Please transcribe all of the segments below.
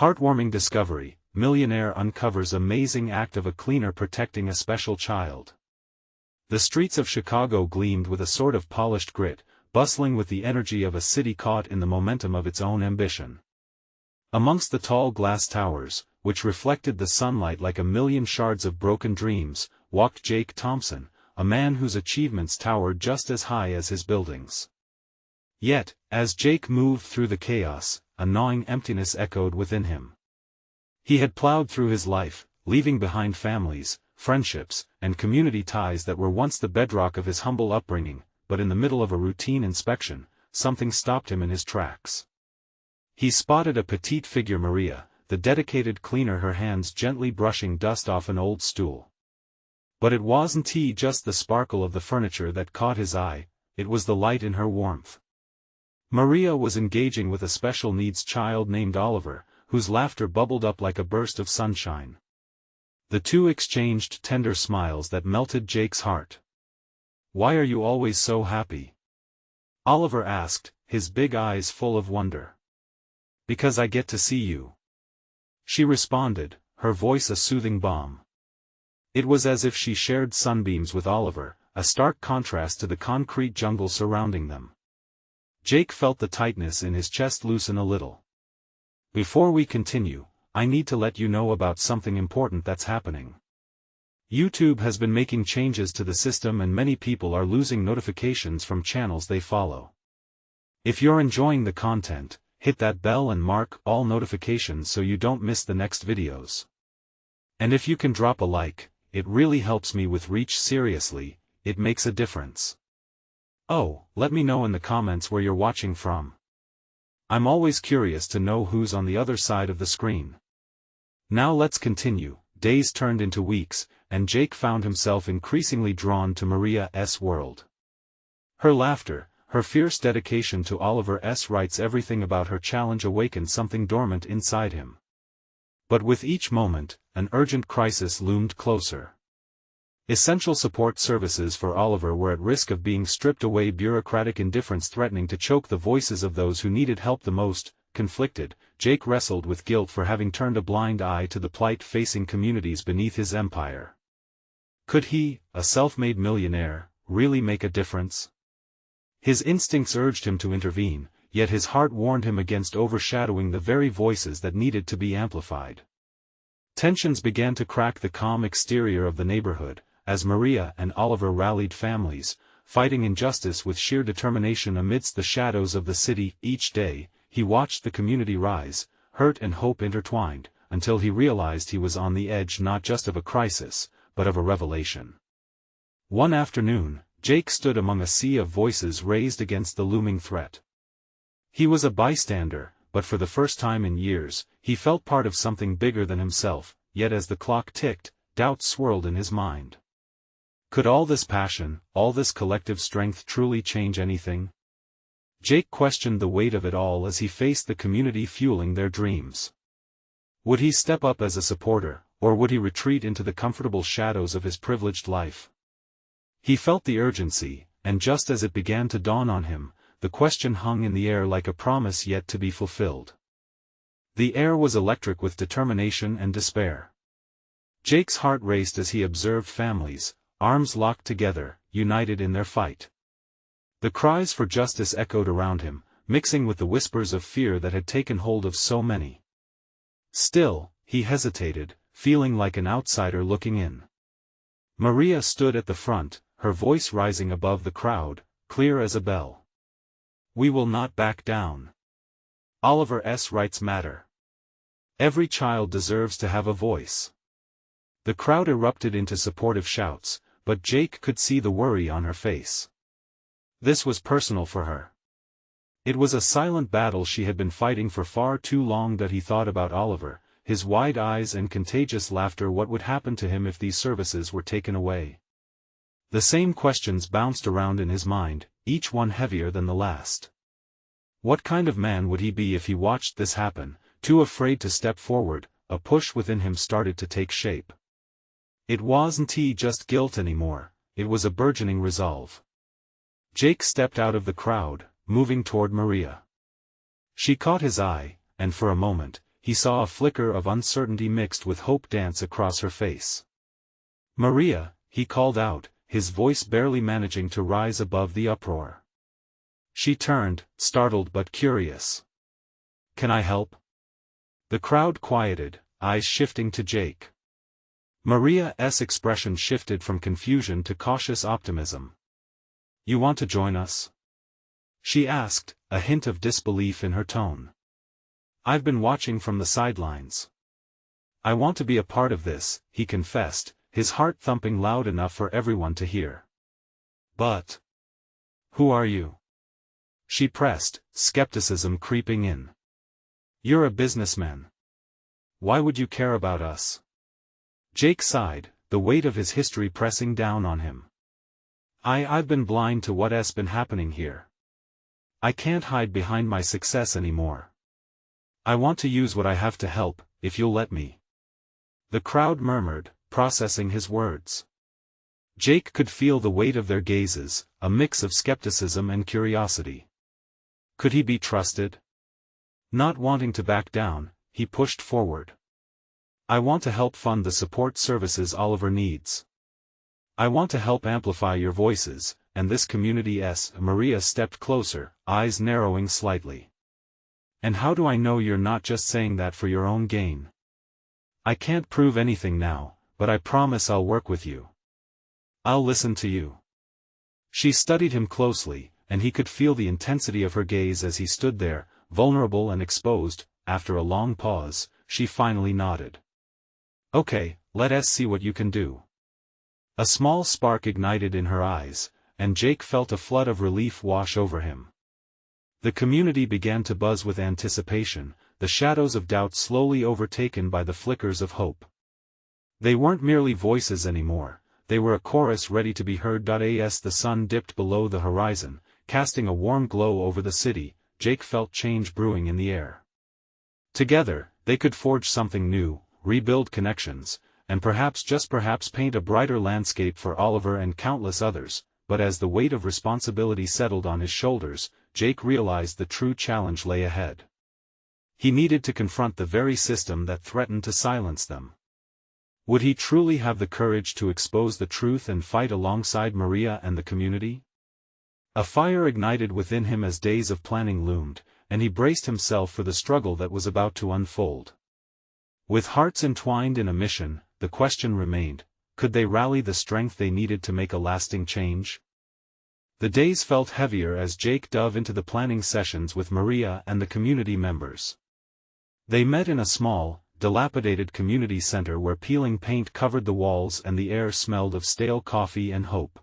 Heartwarming discovery, millionaire uncovers amazing act of a cleaner protecting a special child. The streets of Chicago gleamed with a sort of polished grit, bustling with the energy of a city caught in the momentum of its own ambition. Amongst the tall glass towers, which reflected the sunlight like a million shards of broken dreams, walked Jake Thompson, a man whose achievements towered just as high as his buildings. Yet, as Jake moved through the chaos, a gnawing emptiness echoed within him. He had plowed through his life, leaving behind families, friendships, and community ties that were once the bedrock of his humble upbringing, but in the middle of a routine inspection, something stopped him in his tracks. He spotted a petite figure, Maria, the dedicated cleaner, her hands gently brushing dust off an old stool. But it wasn't just the sparkle of the furniture that caught his eye, it was the light in her warmth. Maria was engaging with a special needs child named Oliver, whose laughter bubbled up like a burst of sunshine. The two exchanged tender smiles that melted Jake's heart. "Why are you always so happy?" Oliver asked, his big eyes full of wonder. "Because I get to see you," she responded, her voice a soothing balm. It was as if she shared sunbeams with Oliver, a stark contrast to the concrete jungle surrounding them. Jake felt the tightness in his chest loosen a little. "Before we continue, I need to let you know about something important that's happening. YouTube has been making changes to the system and many people are losing notifications from channels they follow. If you're enjoying the content, hit that bell and mark all notifications so you don't miss the next videos. And if you can drop a like, it really helps me with reach. Seriously, it makes a difference. Oh, let me know in the comments where you're watching from. I'm always curious to know who's on the other side of the screen." Now let's continue. Days turned into weeks, and Jake found himself increasingly drawn to Maria's world. Her laughter, her fierce dedication to Oliver's rights, everything about her challenge awakened something dormant inside him. But with each moment, an urgent crisis loomed closer. Essential support services for Oliver were at risk of being stripped away, bureaucratic indifference threatening to choke the voices of those who needed help the most. Conflicted, Jake wrestled with guilt for having turned a blind eye to the plight facing communities beneath his empire. Could he, a self-made millionaire, really make a difference? His instincts urged him to intervene, yet his heart warned him against overshadowing the very voices that needed to be amplified. Tensions began to crack the calm exterior of the neighborhood, as Maria and Oliver rallied families, fighting injustice with sheer determination amidst the shadows of the city. Each day, he watched the community rise, hurt and hope intertwined, until he realized he was on the edge not just of a crisis, but of a revelation. One afternoon, Jake stood among a sea of voices raised against the looming threat. He was a bystander, but for the first time in years, he felt part of something bigger than himself. Yet as the clock ticked, doubts swirled in his mind. Could all this passion, all this collective strength truly change anything? Jake questioned the weight of it all as he faced the community fueling their dreams. Would he step up as a supporter, or would he retreat into the comfortable shadows of his privileged life? He felt the urgency, and just as it began to dawn on him, the question hung in the air like a promise yet to be fulfilled. The air was electric with determination and despair. Jake's heart raced as he observed families, arms locked together, united in their fight. The cries for justice echoed around him, mixing with the whispers of fear that had taken hold of so many. Still, he hesitated, feeling like an outsider looking in. Maria stood at the front, her voice rising above the crowd, clear as a bell. "We will not back down. Oliver's rights matter. Every child deserves to have a voice." The crowd erupted into supportive shouts, but Jake could see the worry on her face. This was personal for her. It was a silent battle she had been fighting for far too long. That he thought about Oliver, his wide eyes and contagious laughter. What would happen to him if these services were taken away? The same questions bounced around in his mind, each one heavier than the last. What kind of man would he be if he watched this happen? Too afraid to step forward, a push within him started to take shape. It wasn't just guilt anymore, it was a burgeoning resolve. Jake stepped out of the crowd, moving toward Maria. She caught his eye, and for a moment, he saw a flicker of uncertainty mixed with hope dance across her face. "Maria," he called out, his voice barely managing to rise above the uproar. She turned, startled but curious. "Can I help?" The crowd quieted, eyes shifting to Jake. Maria's expression shifted from confusion to cautious optimism. "You want to join us?" she asked, a hint of disbelief in her tone. "I've been watching from the sidelines. I want to be a part of this," he confessed, his heart thumping loud enough for everyone to hear. "But who are you?" she pressed, skepticism creeping in. "You're a businessman. Why would you care about us?" Jake sighed, the weight of his history pressing down on him. I've been blind to what's been happening here. I can't hide behind my success anymore. I want to use what I have to help, if you'll let me." The crowd murmured, processing his words. Jake could feel the weight of their gazes, a mix of skepticism and curiosity. Could he be trusted? Not wanting to back down, he pushed forward. "I want to help fund the support services Oliver needs. I want to help amplify your voices, and this community's." Maria stepped closer, eyes narrowing slightly. "And how do I know you're not just saying that for your own gain? I can't prove anything now, but I promise I'll work with you. I'll listen to you." She studied him closely, and he could feel the intensity of her gaze as he stood there, vulnerable and exposed. After a long pause, she finally nodded. "Okay, let's see what you can do." A small spark ignited in her eyes, and Jake felt a flood of relief wash over him. The community began to buzz with anticipation, the shadows of doubt slowly overtaken by the flickers of hope. They weren't merely voices anymore, they were a chorus ready to be heard. As the sun dipped below the horizon, casting a warm glow over the city, Jake felt change brewing in the air. Together, they could forge something new, rebuild connections, and perhaps just perhaps paint a brighter landscape for Oliver and countless others. But as the weight of responsibility settled on his shoulders, Jake realized the true challenge lay ahead. He needed to confront the very system that threatened to silence them. Would he truly have the courage to expose the truth and fight alongside Maria and the community? A fire ignited within him as days of planning loomed, and he braced himself for the struggle that was about to unfold. With hearts entwined in a mission, the question remained, could they rally the strength they needed to make a lasting change? The days felt heavier as Jake dove into the planning sessions with Maria and the community members. They met in a small, dilapidated community center where peeling paint covered the walls and the air smelled of stale coffee and hope.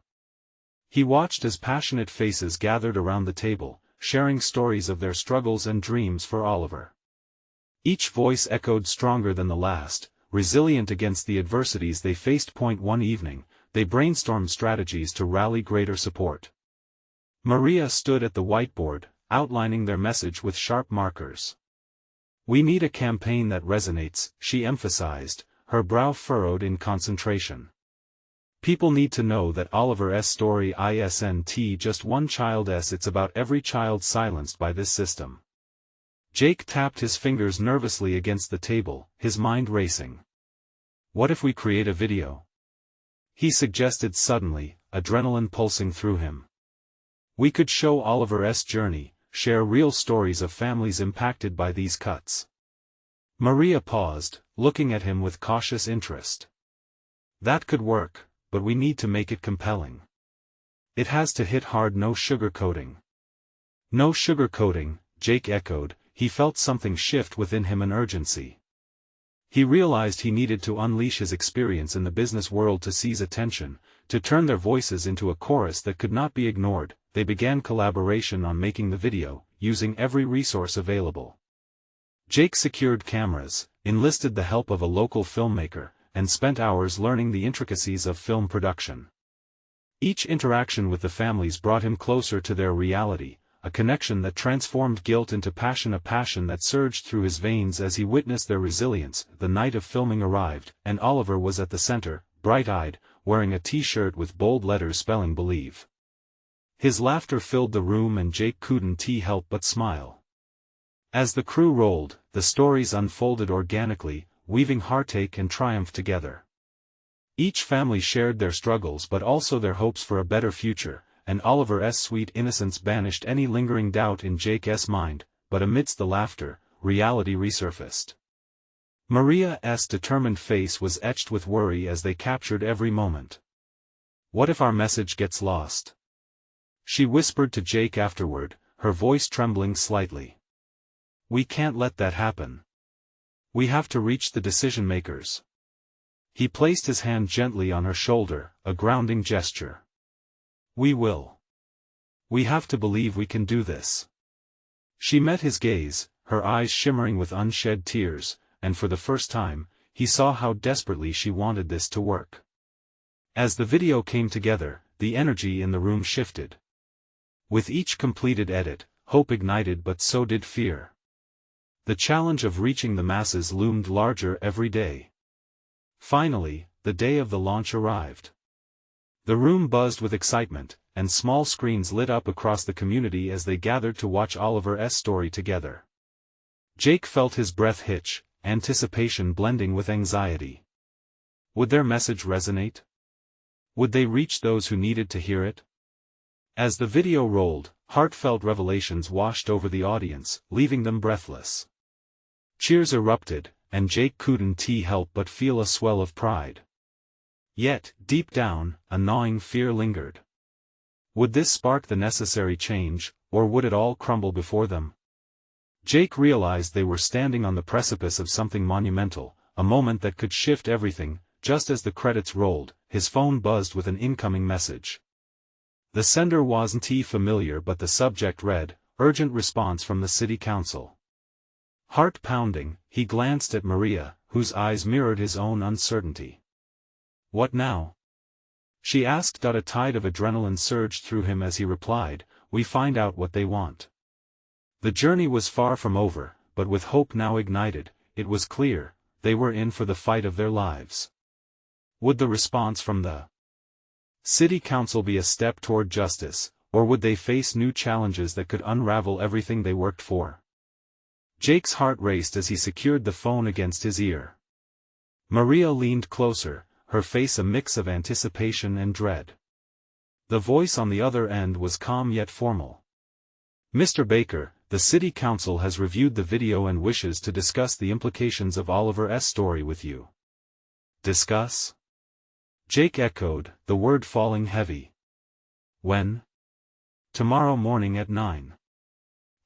He watched as passionate faces gathered around the table, sharing stories of their struggles and dreams for Oliver. Each voice echoed stronger than the last, resilient against the adversities they faced. One evening, they brainstormed strategies to rally greater support. Maria stood at the whiteboard, outlining their message with sharp markers. "We need a campaign that resonates," she emphasized, her brow furrowed in concentration. "People need to know that Oliver's story isn't just one child's, it's about every child silenced by this system." Jake tapped his fingers nervously against the table, his mind racing. "What if we create a video?" he suggested suddenly, adrenaline pulsing through him. "We could show Oliver's journey, share real stories of families impacted by these cuts." Maria paused, looking at him with cautious interest. "That could work, but we need to make it compelling. It has to hit hard. No sugarcoating." "No sugarcoating," Jake echoed. He felt something shift within him, an urgency. He realized he needed to unleash his experience in the business world to seize attention, to turn their voices into a chorus that could not be ignored. They began collaboration on making the video, using every resource available. Jake secured cameras, enlisted the help of a local filmmaker, and spent hours learning the intricacies of film production. Each interaction with the families brought him closer to their reality, a connection that transformed guilt into passion, a passion that surged through his veins as he witnessed their resilience. The night of filming arrived, and Oliver was at the center, bright-eyed, wearing a t-shirt with bold letters spelling "Believe." His laughter filled the room and Jake couldn't help but smile. As the crew rolled, the stories unfolded organically, weaving heartache and triumph together. Each family shared their struggles but also their hopes for a better future, and Oliver's sweet innocence banished any lingering doubt in Jake's mind, but amidst the laughter, reality resurfaced. Maria's determined face was etched with worry as they captured every moment. "What if our message gets lost?" she whispered to Jake afterward, her voice trembling slightly. "We can't let that happen. We have to reach the decision-makers." He placed his hand gently on her shoulder, a grounding gesture. "We will. We have to believe we can do this." She met his gaze, her eyes shimmering with unshed tears, and for the first time, he saw how desperately she wanted this to work. As the video came together, the energy in the room shifted. With each completed edit, hope ignited, but so did fear. The challenge of reaching the masses loomed larger every day. Finally, the day of the launch arrived. The room buzzed with excitement, and small screens lit up across the community as they gathered to watch Oliver's story together. Jake felt his breath hitch, anticipation blending with anxiety. Would their message resonate? Would they reach those who needed to hear it? As the video rolled, heartfelt revelations washed over the audience, leaving them breathless. Cheers erupted, and Jake couldn't help but feel a swell of pride. Yet, deep down, a gnawing fear lingered. Would this spark the necessary change, or would it all crumble before them? Jake realized they were standing on the precipice of something monumental, a moment that could shift everything. Just as the credits rolled, his phone buzzed with an incoming message. The sender wasn't familiar, but the subject read, "Urgent response from the city council." Heart pounding, he glanced at Maria, whose eyes mirrored his own uncertainty. "What now?" she asked. A tide of adrenaline surged through him as he replied, "We find out what they want." The journey was far from over, but with hope now ignited, it was clear, they were in for the fight of their lives. Would the response from the city council be a step toward justice, or would they face new challenges that could unravel everything they worked for? Jake's heart raced as he secured the phone against his ear. Maria leaned closer, her face a mix of anticipation and dread. The voice on the other end was calm yet formal. "Mr. Baker, the city council has reviewed the video and wishes to discuss the implications of Oliver's story with you." "Discuss?" Jake echoed, the word falling heavy. "When?" "Tomorrow morning at 9.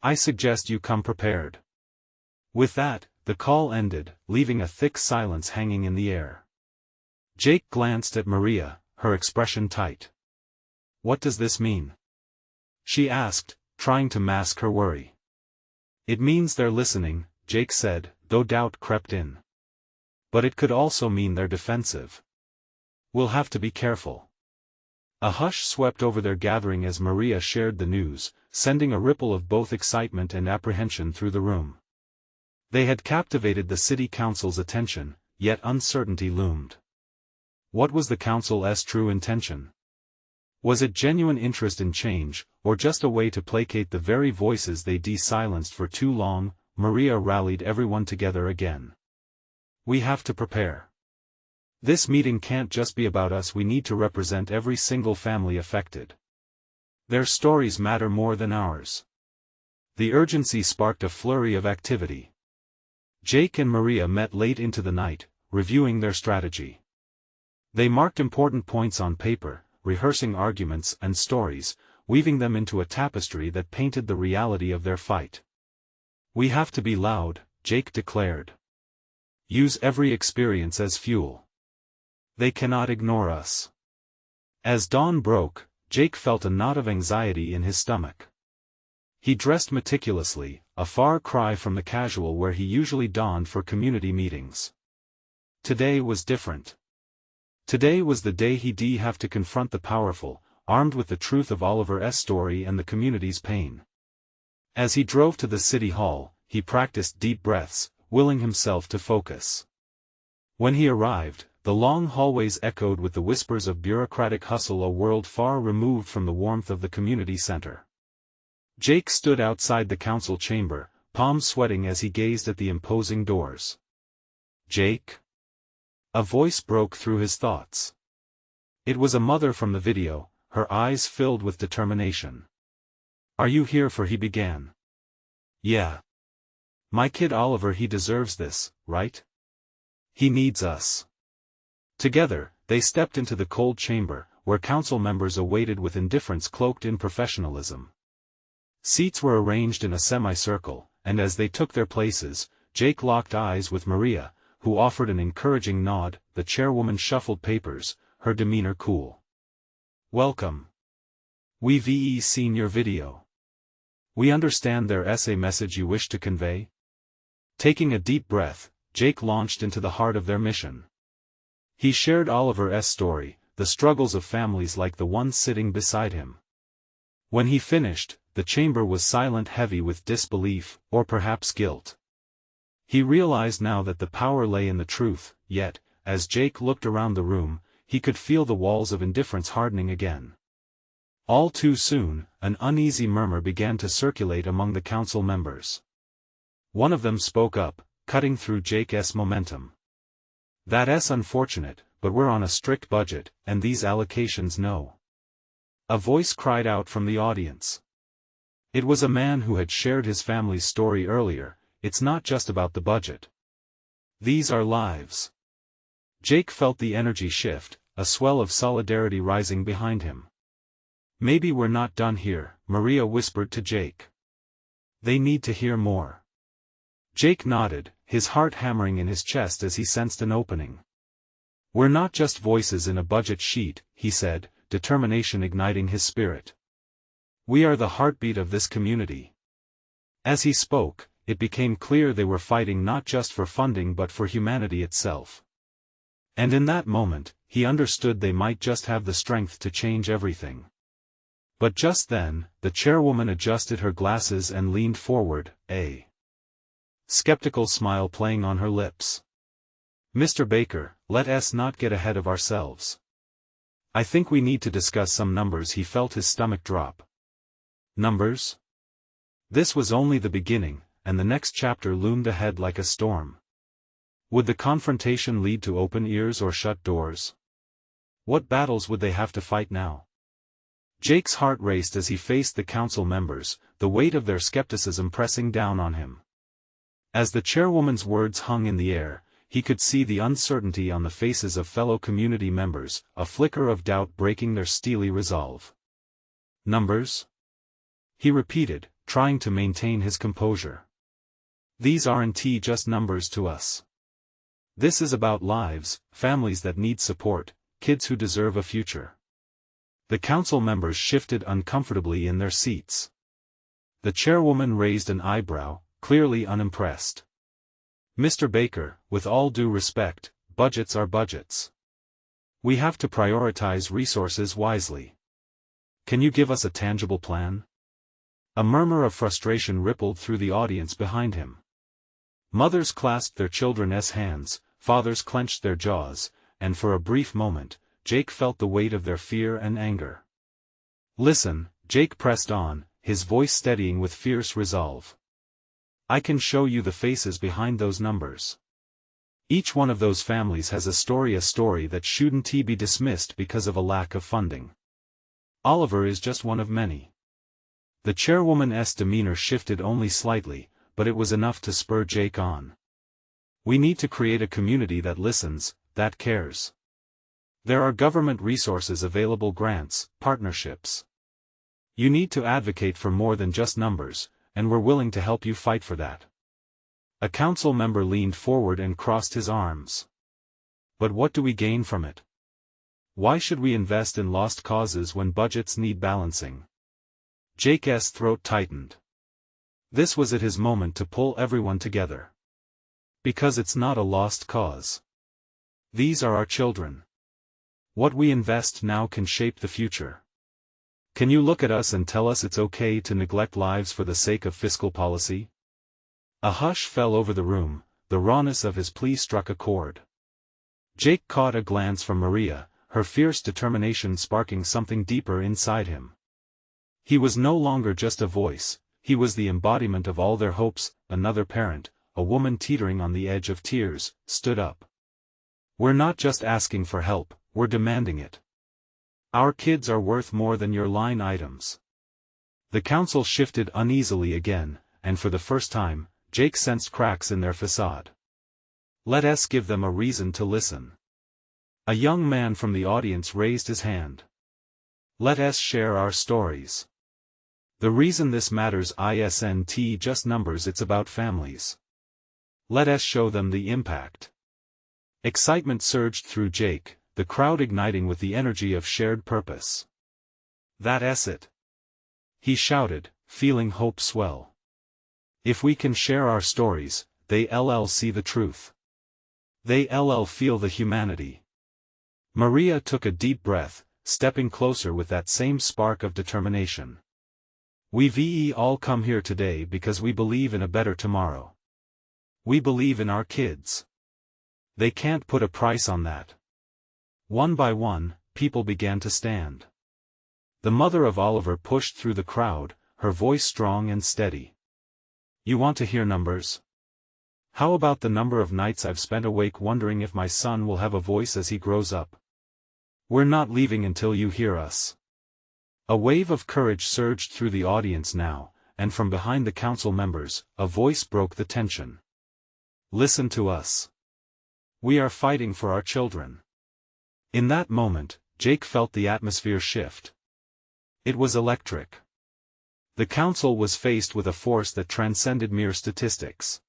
I suggest you come prepared." With that, the call ended, leaving a thick silence hanging in the air. Jake glanced at Maria, her expression tight. "What does this mean?" she asked, trying to mask her worry. "It means they're listening," Jake said, though doubt crept in. "But it could also mean they're defensive. We'll have to be careful." A hush swept over their gathering as Maria shared the news, sending a ripple of both excitement and apprehension through the room. They had captivated the city council's attention, yet uncertainty loomed. What was the council's true intention? Was it genuine interest in change, or just a way to placate the very voices they silenced for too long? Maria rallied everyone together again. "We have to prepare. This meeting can't just be about us. We need to represent every single family affected. Their stories matter more than ours." The urgency sparked a flurry of activity. Jake and Maria met late into the night, reviewing their strategy. They marked important points on paper, rehearsing arguments and stories, weaving them into a tapestry that painted the reality of their fight. "We have to be loud," Jake declared. "Use every experience as fuel. They cannot ignore us." As dawn broke, Jake felt a knot of anxiety in his stomach. He dressed meticulously, a far cry from the casual wear he usually donned for community meetings. Today was different. Today was the day he'd have to confront the powerful, armed with the truth of Oliver's story and the community's pain. As he drove to the city hall, he practiced deep breaths, willing himself to focus. When he arrived, the long hallways echoed with the whispers of bureaucratic hustle, a world far removed from the warmth of the community center. Jake stood outside the council chamber, palms sweating as he gazed at the imposing doors. "Jake?" A voice broke through his thoughts. It was a mother from the video, her eyes filled with determination. "Are you here for?" he began. "Yeah. My kid Oliver, he deserves this, right? He needs us." Together, they stepped into the cold chamber, where council members awaited with indifference cloaked in professionalism. Seats were arranged in a semicircle, and as they took their places, Jake locked eyes with Maria, who offered an encouraging nod. The chairwoman shuffled papers, her demeanor cool. "Welcome. We've seen your video. We understand there's a message you wish to convey?" Taking a deep breath, Jake launched into the heart of their mission. He shared Oliver's story, the struggles of families like the one sitting beside him. When he finished, the chamber was silent, heavy with disbelief, or perhaps guilt. He realized now that the power lay in the truth, yet, as Jake looked around the room, he could feel the walls of indifference hardening again. All too soon, an uneasy murmur began to circulate among the council members. One of them spoke up, cutting through Jake's momentum. "That's unfortunate, but we're on a strict budget, and these allocations no." A voice cried out from the audience. It was a man who had shared his family's story earlier. "It's not just about the budget. These are lives." Jake felt the energy shift, a swell of solidarity rising behind him. "Maybe we're not done here," Maria whispered to Jake. "They need to hear more." Jake nodded, his heart hammering in his chest as he sensed an opening. "We're not just voices in a budget sheet," he said, determination igniting his spirit. "We are the heartbeat of this community." As he spoke, it became clear they were fighting not just for funding but for humanity itself. And in that moment, he understood they might just have the strength to change everything. But just then, the chairwoman adjusted her glasses and leaned forward, a skeptical smile playing on her lips. "Mr. Baker, let us not get ahead of ourselves. I think we need to discuss some numbers." He felt his stomach drop. Numbers? This was only the beginning, and the next chapter loomed ahead like a storm. Would the confrontation lead to open ears or shut doors? What battles would they have to fight now? Jake's heart raced as he faced the council members, the weight of their skepticism pressing down on him. As the chairwoman's words hung in the air, he could see the uncertainty on the faces of fellow community members, a flicker of doubt breaking their steely resolve. "Numbers?" he repeated, trying to maintain his composure. "These aren't just numbers to us. This is about lives, families that need support, kids who deserve a future." The council members shifted uncomfortably in their seats. The chairwoman raised an eyebrow, clearly unimpressed. "Mr. Baker, with all due respect, budgets are budgets. We have to prioritize resources wisely. Can you give us a tangible plan?" A murmur of frustration rippled through the audience behind him. Mothers clasped their children's hands, fathers clenched their jaws, and for a brief moment, Jake felt the weight of their fear and anger. "Listen," Jake pressed on, his voice steadying with fierce resolve. "I can show you the faces behind those numbers. Each one of those families has a story that shouldn't be dismissed because of a lack of funding. Oliver is just one of many." The chairwoman's demeanor shifted only slightly, but it was enough to spur Jake on. "We need to create a community that listens, that cares. There are government resources available, grants, partnerships. You need to advocate for more than just numbers, and we're willing to help you fight for that." A council member leaned forward and crossed his arms. "But what do we gain from it? Why should we invest in lost causes when budgets need balancing?" Jake's throat tightened. This was his moment to pull everyone together. "Because it's not a lost cause. These are our children. What we invest now can shape the future. Can you look at us and tell us it's okay to neglect lives for the sake of fiscal policy?" A hush fell over the room, the rawness of his plea struck a chord. Jake caught a glance from Maria, her fierce determination sparking something deeper inside him. He was no longer just a voice, he was the embodiment of all their hopes. Another parent, a woman teetering on the edge of tears, stood up. "We're not just asking for help, we're demanding it. Our kids are worth more than your line items." The council shifted uneasily again, and for the first time, Jake sensed cracks in their facade. "Let us give them a reason to listen." A young man from the audience raised his hand. "Let us share our stories. The reason this matters isn't just numbers, it's about families. Let us show them the impact." Excitement surged through Jake, the crowd igniting with the energy of shared purpose. "That's it," he shouted, feeling hope swell. "If we can share our stories, they'll see the truth. They'll feel the humanity." Maria took a deep breath, stepping closer with that same spark of determination. "We've all come here today because we believe in a better tomorrow. We believe in our kids. They can't put a price on that." One by one, people began to stand. The mother of Oliver pushed through the crowd, her voice strong and steady. "You want to hear numbers? How about the number of nights I've spent awake wondering if my son will have a voice as he grows up? We're not leaving until you hear us." A wave of courage surged through the audience now, and from behind the council members, a voice broke the tension. "Listen to us. We are fighting for our children." In that moment, Jake felt the atmosphere shift. It was electric. The council was faced with a force that transcended mere statistics.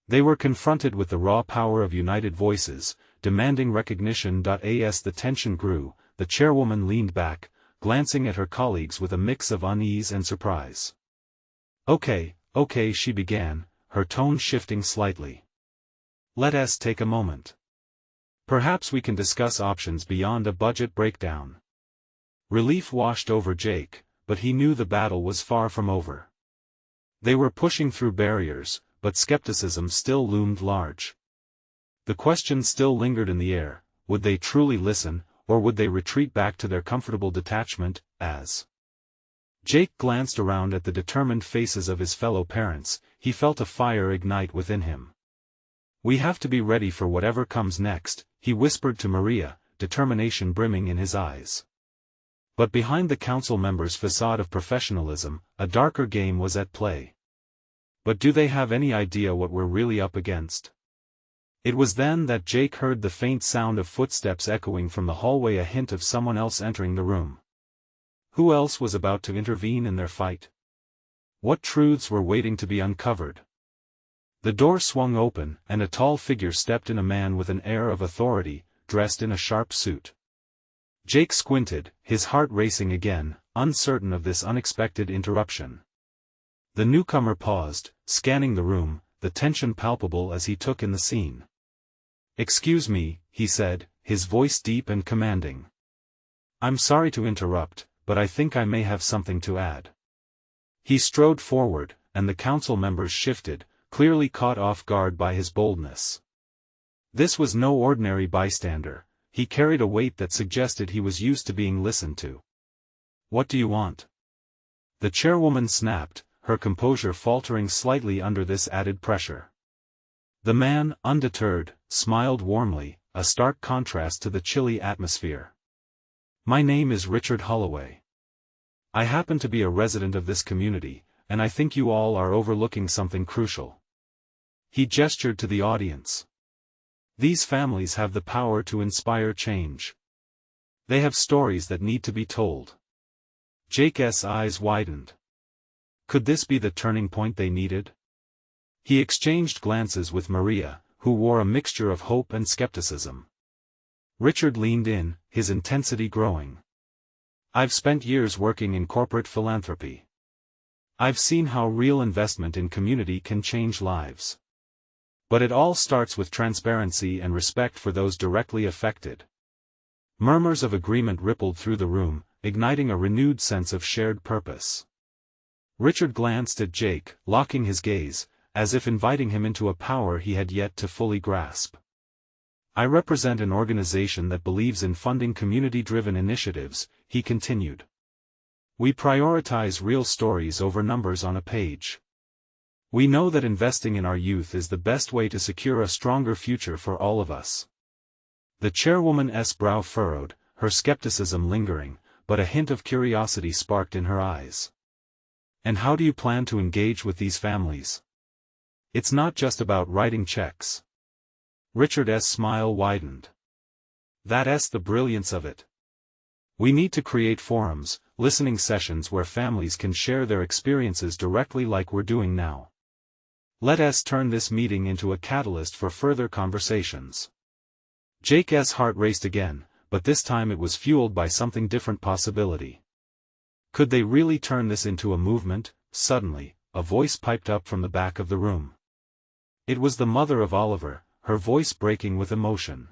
They were confronted with the raw power of united voices, demanding recognition. As the tension grew, the chairwoman leaned back, glancing at her colleagues with a mix of unease and surprise. Okay, she began, her tone shifting slightly. "Let us take a moment. Perhaps we can discuss options beyond a budget breakdown." Relief washed over Jake, but he knew the battle was far from over. They were pushing through barriers, but skepticism still loomed large. The question still lingered in the air: would they truly listen, or would they retreat back to their comfortable detachment? As Jake glanced around at the determined faces of his fellow parents, he felt a fire ignite within him. "We have to be ready for whatever comes next," he whispered to Maria, determination brimming in his eyes. But behind the council members' facade of professionalism, a darker game was at play. But do they have any idea what we're really up against? It was then that Jake heard the faint sound of footsteps echoing from the hallway, a hint of someone else entering the room. Who else was about to intervene in their fight? What truths were waiting to be uncovered? The door swung open, and a tall figure stepped in, a man with an air of authority, dressed in a sharp suit. Jake squinted, his heart racing again, uncertain of this unexpected interruption. The newcomer paused, scanning the room, the tension palpable as he took in the scene. "Excuse me," he said, his voice deep and commanding. "I'm sorry to interrupt, but I think I may have something to add." He strode forward, and the council members shifted, clearly caught off guard by his boldness. This was no ordinary bystander. He carried a weight that suggested he was used to being listened to. "What do you want?" The chairwoman snapped, her composure faltering slightly under this added pressure. The man, undeterred, smiled warmly, a stark contrast to the chilly atmosphere. "My name is Richard Holloway. I happen to be a resident of this community, and I think you all are overlooking something crucial." He gestured to the audience. "These families have the power to inspire change. They have stories that need to be told." Jake's eyes widened. Could this be the turning point they needed? He exchanged glances with Maria, who wore a mixture of hope and skepticism. Richard leaned in, his intensity growing. "I've spent years working in corporate philanthropy. I've seen how real investment in community can change lives. But it all starts with transparency and respect for those directly affected." Murmurs of agreement rippled through the room, igniting a renewed sense of shared purpose. Richard glanced at Jake, locking his gaze, as if inviting him into a power he had yet to fully grasp. "I represent an organization that believes in funding community-driven initiatives," he continued. We prioritize real stories over numbers on a page. We know that investing in our youth is the best way to secure a stronger future for all of us. The chairwoman's brow furrowed, her skepticism lingering, but a hint of curiosity sparked in her eyes. And how do you plan to engage with these families? It's not just about writing checks. Richard's smile widened. That's the brilliance of it. We need to create forums, listening sessions where families can share their experiences directly like we're doing now. Let us turn this meeting into a catalyst for further conversations. Jake's heart raced again, but this time it was fueled by something different possibility. Could they really turn this into a movement? Suddenly, a voice piped up from the back of the room. It was the mother of Oliver, her voice breaking with emotion.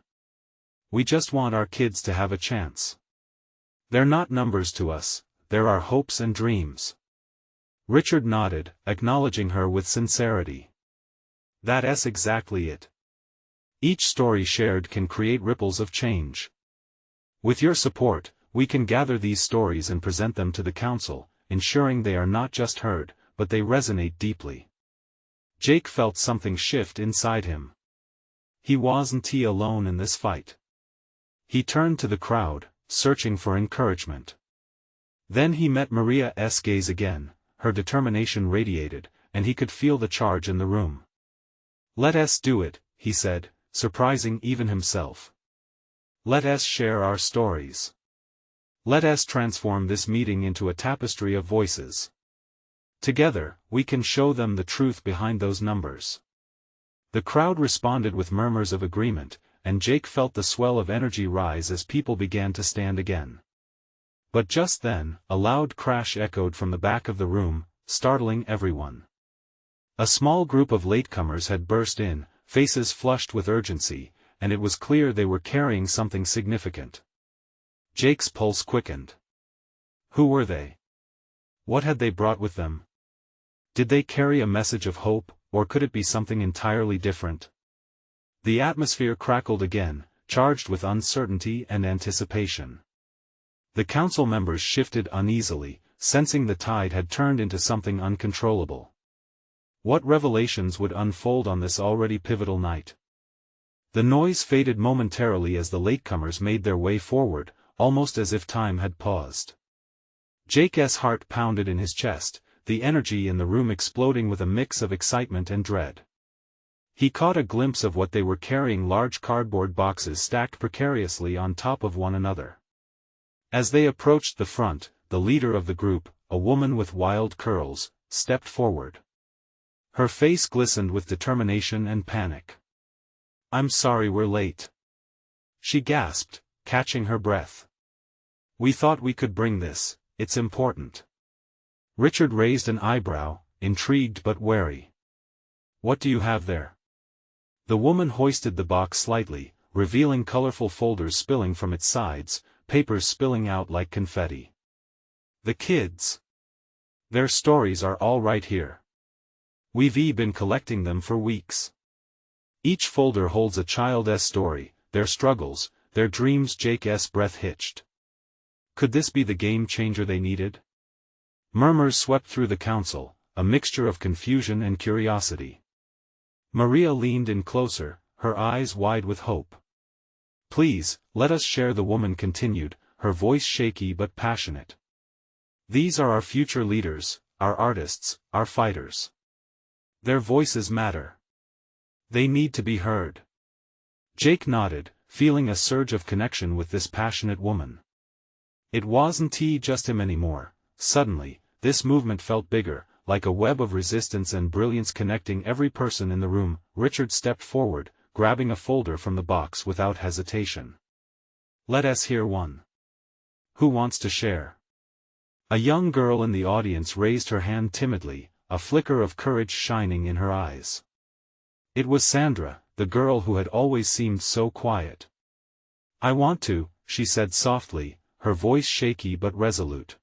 We just want our kids to have a chance. They're not numbers to us, they're our hopes and dreams. Richard nodded, acknowledging her with sincerity. That's exactly it. Each story shared can create ripples of change. With your support, we can gather these stories and present them to the council, ensuring they are not just heard, but they resonate deeply. Jake felt something shift inside him. He wasn't alone in this fight. He turned to the crowd, searching for encouragement. Then he met Maria's gaze again, her determination radiated, and he could feel the charge in the room. Let us do it, he said, surprising even himself. Let us share our stories. Let us transform this meeting into a tapestry of voices. Together, we can show them the truth behind those numbers. The crowd responded with murmurs of agreement, and Jake felt the swell of energy rise as people began to stand again. But just then, a loud crash echoed from the back of the room, startling everyone. A small group of latecomers had burst in, faces flushed with urgency, and it was clear they were carrying something significant. Jake's pulse quickened. Who were they? What had they brought with them? Did they carry a message of hope, or could it be something entirely different? The atmosphere crackled again, charged with uncertainty and anticipation. The council members shifted uneasily, sensing the tide had turned into something uncontrollable. What revelations would unfold on this already pivotal night? The noise faded momentarily as the latecomers made their way forward, almost as if time had paused. Jake's heart pounded in his chest, the energy in the room exploding with a mix of excitement and dread. He caught a glimpse of what they were carrying, large cardboard boxes stacked precariously on top of one another. As they approached the front, the leader of the group, a woman with wild curls, stepped forward. Her face glistened with determination and panic. "I'm sorry we're late," she gasped, catching her breath. "We thought we could bring this, it's important." Richard raised an eyebrow, intrigued but wary. "What do you have there?" The woman hoisted the box slightly, revealing colorful folders spilling from its sides, papers spilling out like confetti. "The kids. Their stories are all right here. We've been collecting them for weeks. Each folder holds a child's story, their struggles, their dreams." Jake's breath hitched. Could this be the game changer they needed? Murmurs swept through the council, a mixture of confusion and curiosity. Maria leaned in closer, her eyes wide with hope. "Please, let us share," the woman continued, her voice shaky but passionate. "These are our future leaders, our artists, our fighters. Their voices matter. They need to be heard." Jake nodded, feeling a surge of connection with this passionate woman. It wasn't just him anymore. Suddenly, this movement felt bigger, like a web of resistance and brilliance connecting every person in the room. Richard stepped forward, grabbing a folder from the box without hesitation. "Let us hear one. Who wants to share?" A young girl in the audience raised her hand timidly, a flicker of courage shining in her eyes. It was Sandra, the girl who had always seemed so quiet. "I want to," she said softly, her voice shaky but resolute.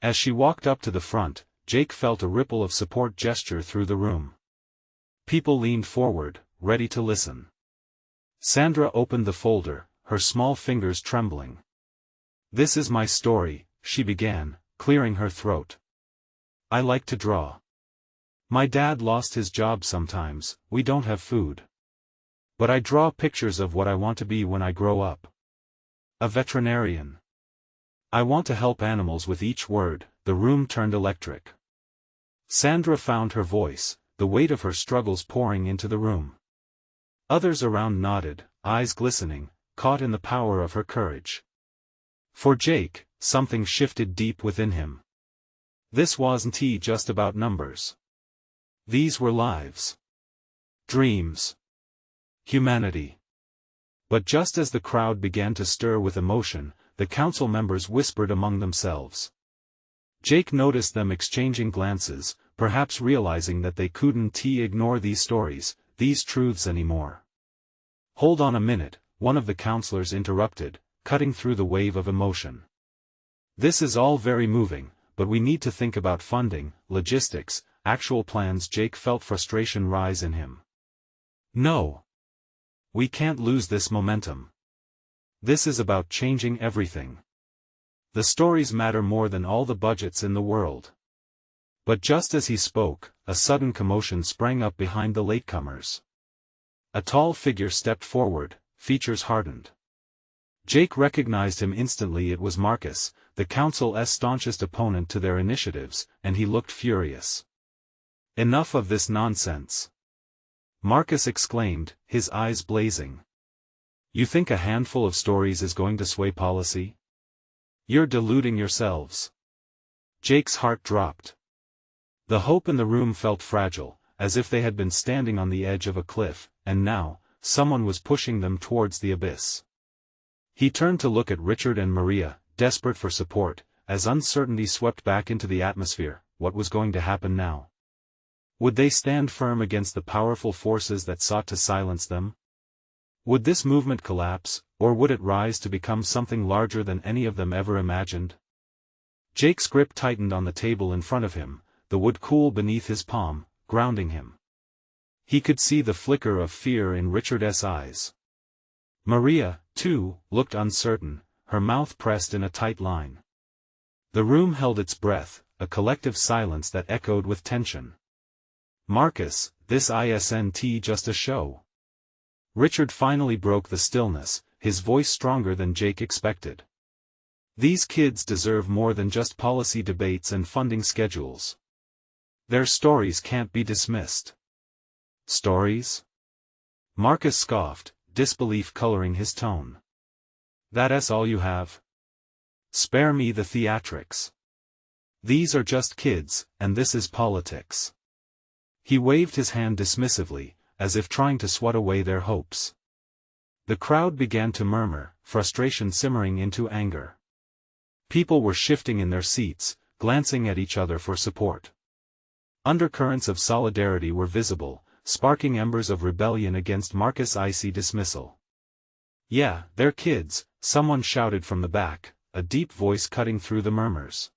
As she walked up to the front, Jake felt a ripple of support gesture through the room. People leaned forward, ready to listen. Sandra opened the folder, her small fingers trembling. "This is my story," she began, clearing her throat. I like to draw. My dad lost his job sometimes, we don't have food. But I draw pictures of what I want to be when I grow up. A veterinarian. I want to help animals. With each word, the room turned electric. Sandra found her voice, the weight of her struggles pouring into the room. Others around nodded, eyes glistening, caught in the power of her courage. For Jake, something shifted deep within him. This wasn't just about numbers. These were lives. Dreams. Humanity. But just as the crowd began to stir with emotion, the council members whispered among themselves. Jake noticed them exchanging glances, perhaps realizing that they couldn't ignore these stories, these truths anymore. Hold on a minute, one of the counselors interrupted, cutting through the wave of emotion. This is all very moving, but we need to think about funding, logistics, actual plans. Jake felt frustration rise in him. No. We can't lose this momentum. This is about changing everything. The stories matter more than all the budgets in the world. But just as he spoke, a sudden commotion sprang up behind the latecomers. A tall figure stepped forward, features hardened. Jake recognized him instantly. It was Marcus, the council's staunchest opponent to their initiatives, and he looked furious. Enough of this nonsense. Marcus exclaimed, his eyes blazing. You think a handful of stories is going to sway policy? You're deluding yourselves. Jake's heart dropped. The hope in the room felt fragile, as if they had been standing on the edge of a cliff, and now, someone was pushing them towards the abyss. He turned to look at Richard and Maria, desperate for support, as uncertainty swept back into the atmosphere. What was going to happen now? Would they stand firm against the powerful forces that sought to silence them? Would this movement collapse, or would it rise to become something larger than any of them ever imagined? Jake's grip tightened on the table in front of him, the wood cool beneath his palm, grounding him. He could see the flicker of fear in Richard's eyes. Maria, too, looked uncertain, her mouth pressed in a tight line. The room held its breath, a collective silence that echoed with tension. Marcus, this isn't just a show. Richard finally broke the stillness, his voice stronger than Jake expected. These kids deserve more than just policy debates and funding schedules. Their stories can't be dismissed. Stories? Marcus scoffed, disbelief coloring his tone. That's all you have? Spare me the theatrics. These are just kids, and this is politics. He waved his hand dismissively, as if trying to swat away their hopes. The crowd began to murmur, frustration simmering into anger. People were shifting in their seats, glancing at each other for support. Undercurrents of solidarity were visible, sparking embers of rebellion against Marcus' icy dismissal. Yeah, they're kids, someone shouted from the back, a deep voice cutting through the murmurs.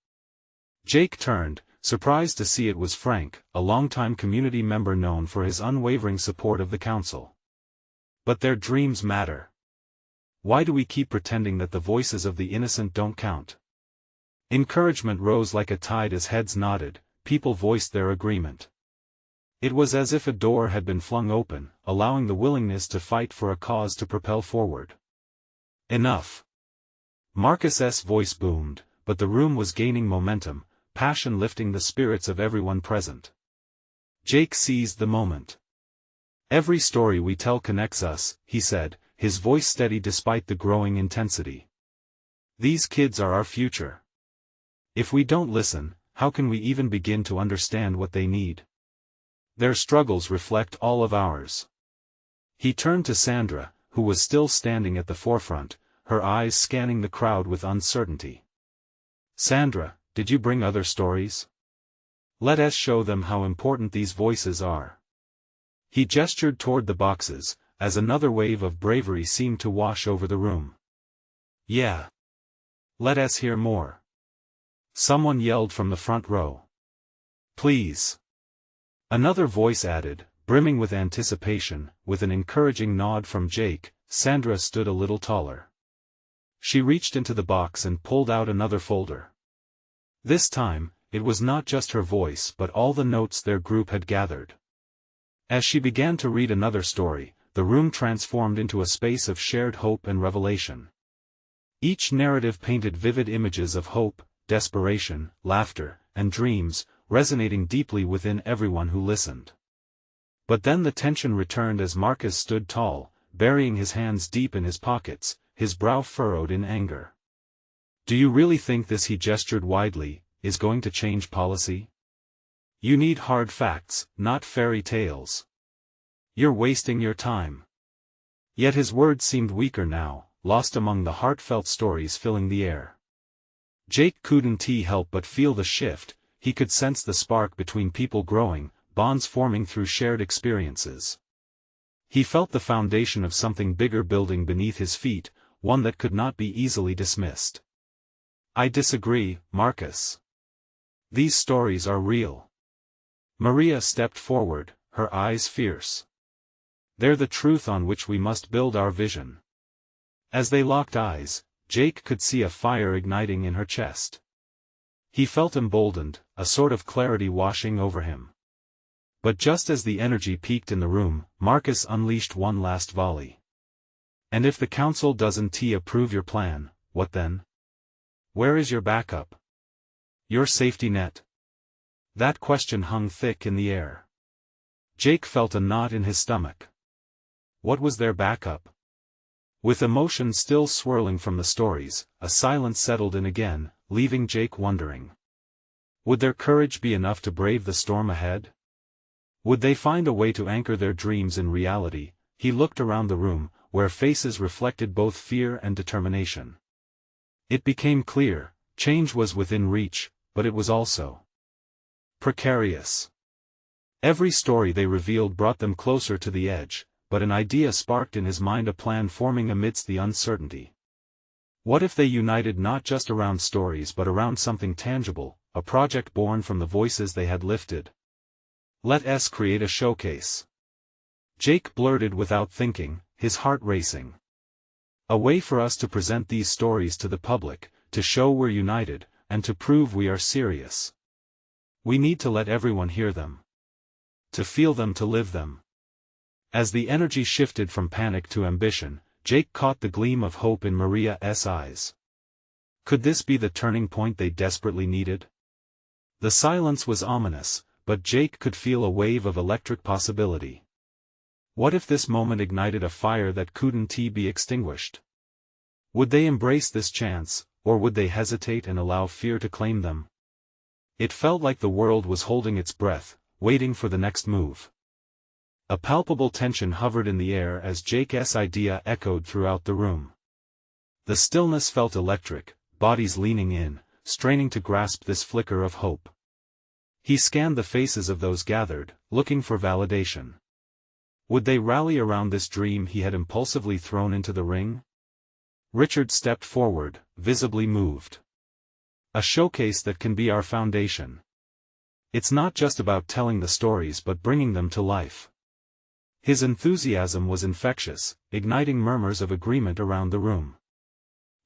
Jake turned, surprised to see it was Frank, a longtime community member known for his unwavering support of the council. But their dreams matter. Why do we keep pretending that the voices of the innocent don't count? Encouragement rose like a tide as heads nodded, people voiced their agreement. It was as if a door had been flung open, allowing the willingness to fight for a cause to propel forward. Enough. Marcus's voice boomed, but the room was gaining momentum, passion lifting the spirits of everyone present. Jake seized the moment. Every story we tell connects us, he said, his voice steady despite the growing intensity. These kids are our future. If we don't listen, how can we even begin to understand what they need? Their struggles reflect all of ours. He turned to Sandra, who was still standing at the forefront, her eyes scanning the crowd with uncertainty. Sandra, did you bring other stories? Let us show them how important these voices are. He gestured toward the boxes, as another wave of bravery seemed to wash over the room. Yeah. Let us hear more. Someone yelled from the front row. Please. Another voice added, brimming with anticipation. With an encouraging nod from Jake, Sandra stood a little taller. She reached into the box and pulled out another folder. This time, it was not just her voice but all the notes their group had gathered. As she began to read another story, the room transformed into a space of shared hope and revelation. Each narrative painted vivid images of hope, desperation, laughter, and dreams, resonating deeply within everyone who listened. But then the tension returned as Marcus stood tall, burying his hands deep in his pockets, his brow furrowed in anger. "Do you really think this," he gestured widely, "is going to change policy? You need hard facts, not fairy tales. You're wasting your time." Yet his words seemed weaker now, lost among the heartfelt stories filling the air. Jake couldn't help but feel the shift. He could sense the spark between people growing, bonds forming through shared experiences. He felt the foundation of something bigger building beneath his feet, one that could not be easily dismissed. "I disagree, Marcus. These stories are real." Maria stepped forward, her eyes fierce. "They're the truth on which we must build our vision." As they locked eyes, Jake could see a fire igniting in her chest. He felt emboldened, a sort of clarity washing over him. But just as the energy peaked in the room, Marcus unleashed one last volley. "And if the council doesn't approve your plan, what then? Where is your backup? Your safety net?" That question hung thick in the air. Jake felt a knot in his stomach. What was their backup? With emotion still swirling from the stories, a silence settled in again, leaving Jake wondering. Would their courage be enough to brave the storm ahead? Would they find a way to anchor their dreams in reality? He looked around the room, where faces reflected both fear and determination. It became clear, change was within reach, but it was also precarious. Every story they revealed brought them closer to the edge, but an idea sparked in his mind, a plan forming amidst the uncertainty. What if they united not just around stories but around something tangible, a project born from the voices they had lifted? "Let us create a showcase," Jake blurted without thinking, his heart racing. "A way for us to present these stories to the public, to show we're united, and to prove we are serious. We need to let everyone hear them. To feel them, to live them." As the energy shifted from panic to ambition, Jake caught the gleam of hope in Maria's eyes. Could this be the turning point they desperately needed? The silence was ominous, but Jake could feel a wave of electric possibility. What if this moment ignited a fire that couldn't be extinguished? Would they embrace this chance, or would they hesitate and allow fear to claim them? It felt like the world was holding its breath, waiting for the next move. A palpable tension hovered in the air as Jake's idea echoed throughout the room. The stillness felt electric, bodies leaning in, straining to grasp this flicker of hope. He scanned the faces of those gathered, looking for validation. Would they rally around this dream he had impulsively thrown into the ring? Richard stepped forward, visibly moved. "A showcase that can be our foundation. It's not just about telling the stories but bringing them to life." His enthusiasm was infectious, igniting murmurs of agreement around the room.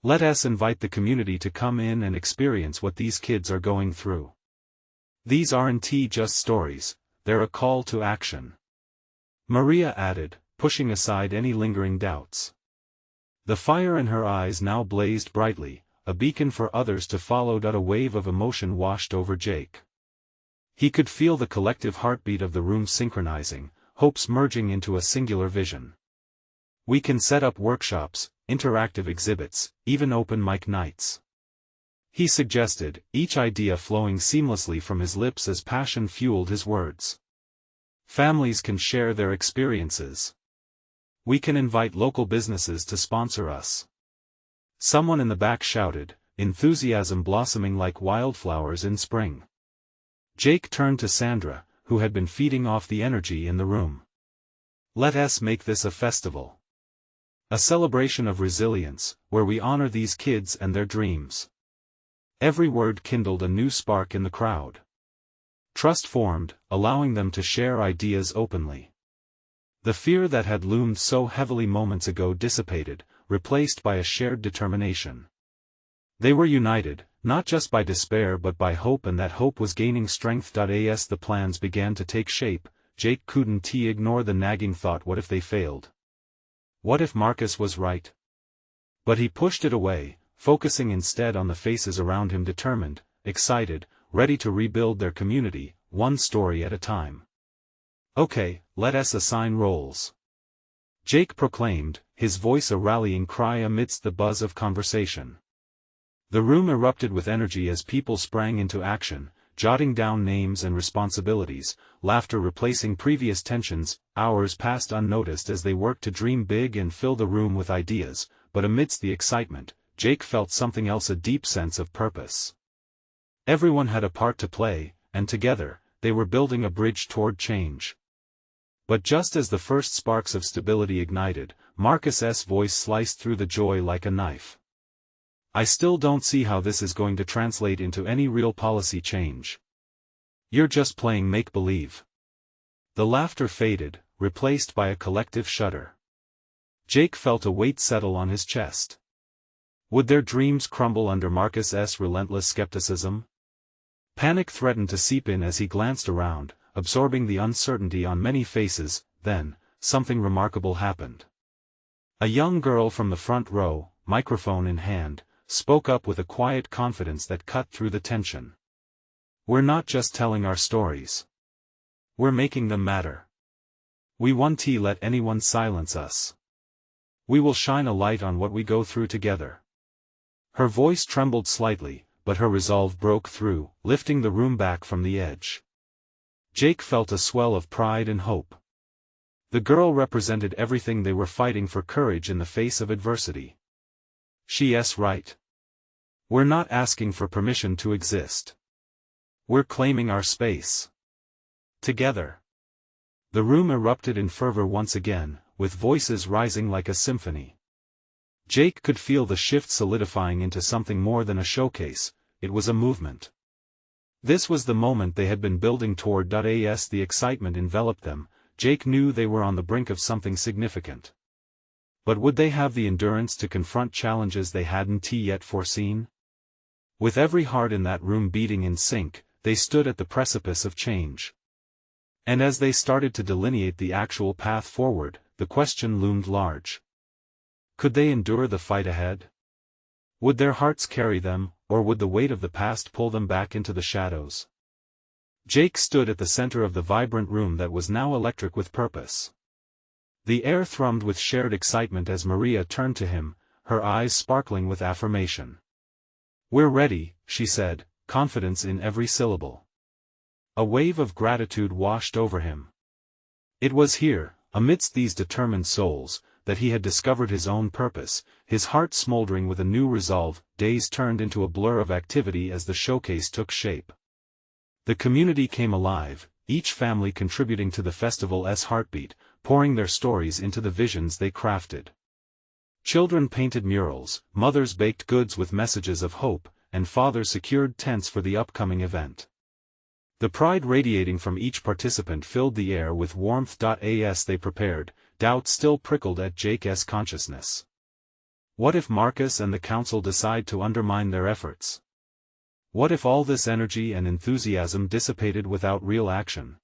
"Let us invite the community to come in and experience what these kids are going through. These aren't just stories, they're a call to action," Maria added, pushing aside any lingering doubts. The fire in her eyes now blazed brightly, a beacon for others to follow. A wave of emotion washed over Jake. He could feel the collective heartbeat of the room synchronizing, hopes merging into a singular vision. "We can set up workshops, interactive exhibits, even open mic nights," he suggested, each idea flowing seamlessly from his lips as passion fueled his words. "Families can share their experiences. We can invite local businesses to sponsor us." Someone in the back shouted, enthusiasm blossoming like wildflowers in spring. Jake turned to Sandra, who had been feeding off the energy in the room. "Let us make this a festival. A celebration of resilience, where we honor these kids and their dreams." Every word kindled a new spark in the crowd. Trust formed, allowing them to share ideas openly. The fear that had loomed so heavily moments ago dissipated, replaced by a shared determination. They were united, Not just by despair but by hope, and that hope was gaining strength. As the plans began to take shape, Jake couldn't ignore the nagging thought, what if they failed? What if Marcus was right? But he pushed it away, focusing instead on the faces around him, determined, excited, ready to rebuild their community, one story at a time. "Okay, let us assign roles," Jake proclaimed, his voice a rallying cry amidst the buzz of conversation. The room erupted with energy as people sprang into action, jotting down names and responsibilities, laughter replacing previous tensions. Hours passed unnoticed as they worked to dream big and fill the room with ideas, but amidst the excitement, Jake felt something else, a deep sense of purpose. Everyone had a part to play, and together, they were building a bridge toward change. But just as the first sparks of stability ignited, Marcus's voice sliced through the joy like a knife. "I still don't see how this is going to translate into any real policy change. You're just playing make-believe." The laughter faded, replaced by a collective shudder. Jake felt a weight settle on his chest. Would their dreams crumble under Marcus's relentless skepticism? Panic threatened to seep in as he glanced around, absorbing the uncertainty on many faces. Then, something remarkable happened. A young girl from the front row, microphone in hand, spoke up with a quiet confidence that cut through the tension. "We're not just telling our stories. We're making them matter. We won't let anyone silence us. We will shine a light on what we go through together." Her voice trembled slightly, but her resolve broke through, lifting the room back from the edge. Jake felt a swell of pride and hope. The girl represented everything they were fighting for: courage in the face of adversity. "She's right. We're not asking for permission to exist. We're claiming our space. Together." The room erupted in fervor once again, with voices rising like a symphony. Jake could feel the shift solidifying into something more than a showcase. It was a movement. This was the moment they had been building toward. As the excitement enveloped them, Jake knew they were on the brink of something significant. But would they have the endurance to confront challenges they hadn't yet foreseen? With every heart in that room beating in sync, they stood at the precipice of change. And as they started to delineate the actual path forward, the question loomed large. Could they endure the fight ahead? Would their hearts carry them, or would the weight of the past pull them back into the shadows? Jake stood at the center of the vibrant room that was now electric with purpose. The air thrummed with shared excitement as Maria turned to him, her eyes sparkling with affirmation. "We're ready," she said, confidence in every syllable. A wave of gratitude washed over him. It was here, amidst these determined souls, that he had discovered his own purpose, his heart smoldering with a new resolve. Days turned into a blur of activity as the showcase took shape. The community came alive, each family contributing to the festival's heartbeat, pouring their stories into the visions they crafted. Children painted murals, mothers baked goods with messages of hope, and fathers secured tents for the upcoming event. The pride radiating from each participant filled the air with warmth. As they prepared, doubt still prickled at Jake's consciousness. What if Marcus and the council decide to undermine their efforts? What if all this energy and enthusiasm dissipated without real action?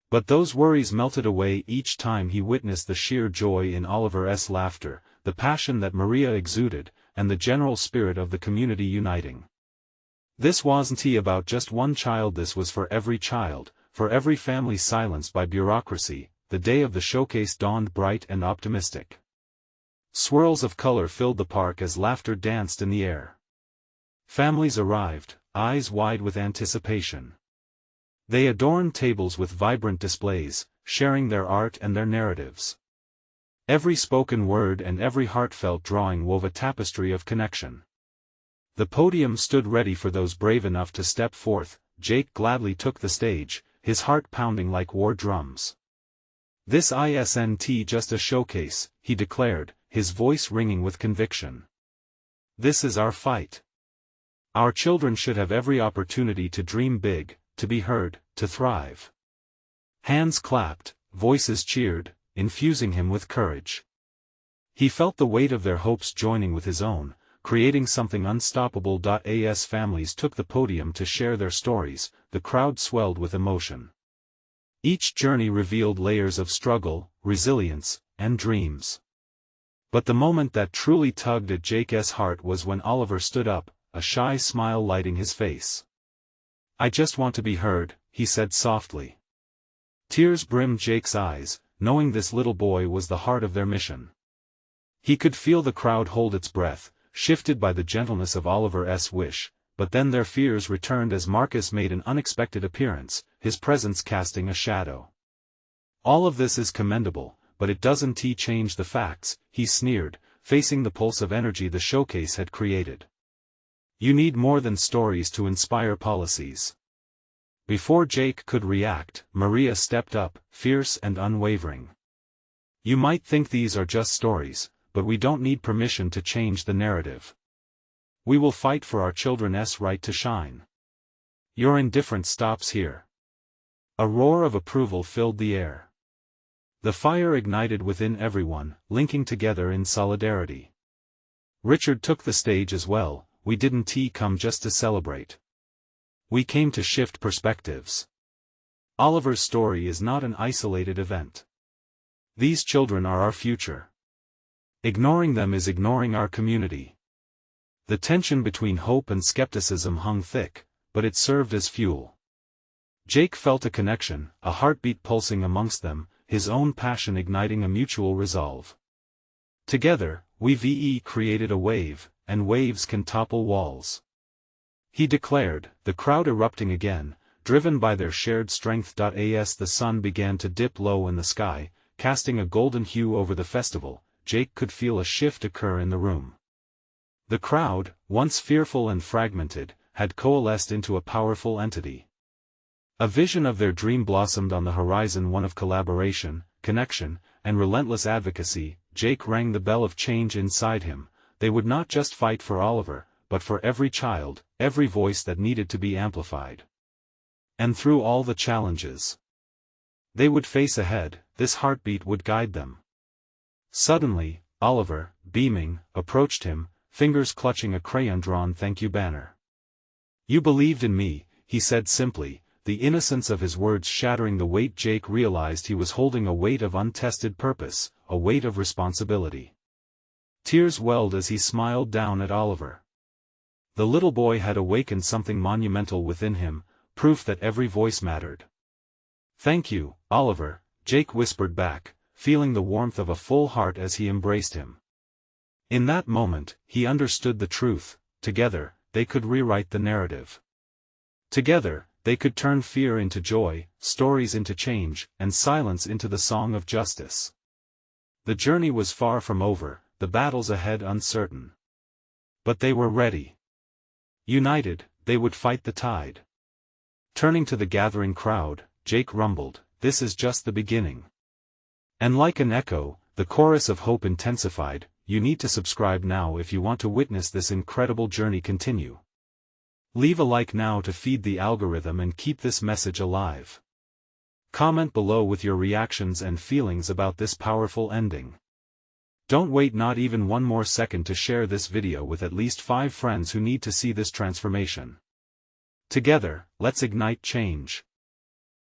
But those worries melted away each time he witnessed the sheer joy in Oliver's laughter, the passion that Maria exuded, and the general spirit of the community uniting. This wasn't about just one child, this was for every child, for every family silenced by bureaucracy. The day of the showcase dawned bright and optimistic. Swirls of color filled the park as laughter danced in the air. Families arrived, eyes wide with anticipation. They adorned tables with vibrant displays, sharing their art and their narratives. Every spoken word and every heartfelt drawing wove a tapestry of connection. The podium stood ready for those brave enough to step forth. Jake gladly took the stage, his heart pounding like war drums. "This isn't just a showcase," he declared, his voice ringing with conviction. "This is our fight. Our children should have every opportunity to dream big, to be heard, to thrive." Hands clapped, voices cheered, infusing him with courage. He felt the weight of their hopes joining with his own, creating something unstoppable. As families took the podium to share their stories, the crowd swelled with emotion. Each journey revealed layers of struggle, resilience, and dreams. But the moment that truly tugged at Jake's heart was when Oliver stood up, a shy smile lighting his face. "I just want to be heard," he said softly. Tears brimmed Jake's eyes, knowing this little boy was the heart of their mission. He could feel the crowd hold its breath, shifted by the gentleness of Oliver's wish, but then their fears returned as Marcus made an unexpected appearance, his presence casting a shadow. "All of this is commendable, but it doesn't change the facts," he sneered, facing the pulse of energy the showcase had created. "You need more than stories to inspire policies." Before Jake could react, Maria stepped up, fierce and unwavering. "You might think these are just stories, but we don't need permission to change the narrative. We will fight for our children's right to shine. Your indifference stops here." A roar of approval filled the air. The fire ignited within everyone, linking together in solidarity. Richard took the stage as well. "We didn't come just to celebrate. We came to shift perspectives. Oliver's story is not an isolated event. These children are our future. Ignoring them is ignoring our community." The tension between hope and skepticism hung thick, but it served as fuel. Jake felt a connection, a heartbeat pulsing amongst them, his own passion igniting a mutual resolve. "Together, we created a wave, and waves can topple walls," he declared, the crowd erupting again, driven by their shared strength. As the sun began to dip low in the sky, casting a golden hue over the festival, Jake could feel a shift occur in the room. The crowd, once fearful and fragmented, had coalesced into a powerful entity. A vision of their dream blossomed on the horizon, one of collaboration, connection, and relentless advocacy. Jake rang the bell of change inside him. They would not just fight for Oliver, but for every child, every voice that needed to be amplified. And through all the challenges they would face ahead, this heartbeat would guide them. Suddenly, Oliver, beaming, approached him, fingers clutching a crayon-drawn thank you banner. "You believed in me," he said simply, the innocence of his words shattering the weight. Jake realized he was holding a weight of untested purpose, a weight of responsibility. Tears welled as he smiled down at Oliver. The little boy had awakened something monumental within him, proof that every voice mattered. "Thank you, Oliver," Jake whispered back, feeling the warmth of a full heart as he embraced him. In that moment, he understood the truth. Together, they could rewrite the narrative. Together, they could turn fear into joy, stories into change, and silence into the song of justice. The journey was far from over, the battles ahead uncertain. But they were ready. United, they would fight the tide. Turning to the gathering crowd, Jake rumbled, "This is just the beginning." And like an echo, the chorus of hope intensified. You need to subscribe now if you want to witness this incredible journey continue. Leave a like now to feed the algorithm and keep this message alive. Comment below with your reactions and feelings about this powerful ending. Don't wait not even one more second to share this video with at least 5 friends who need to see this transformation. Together, let's ignite change.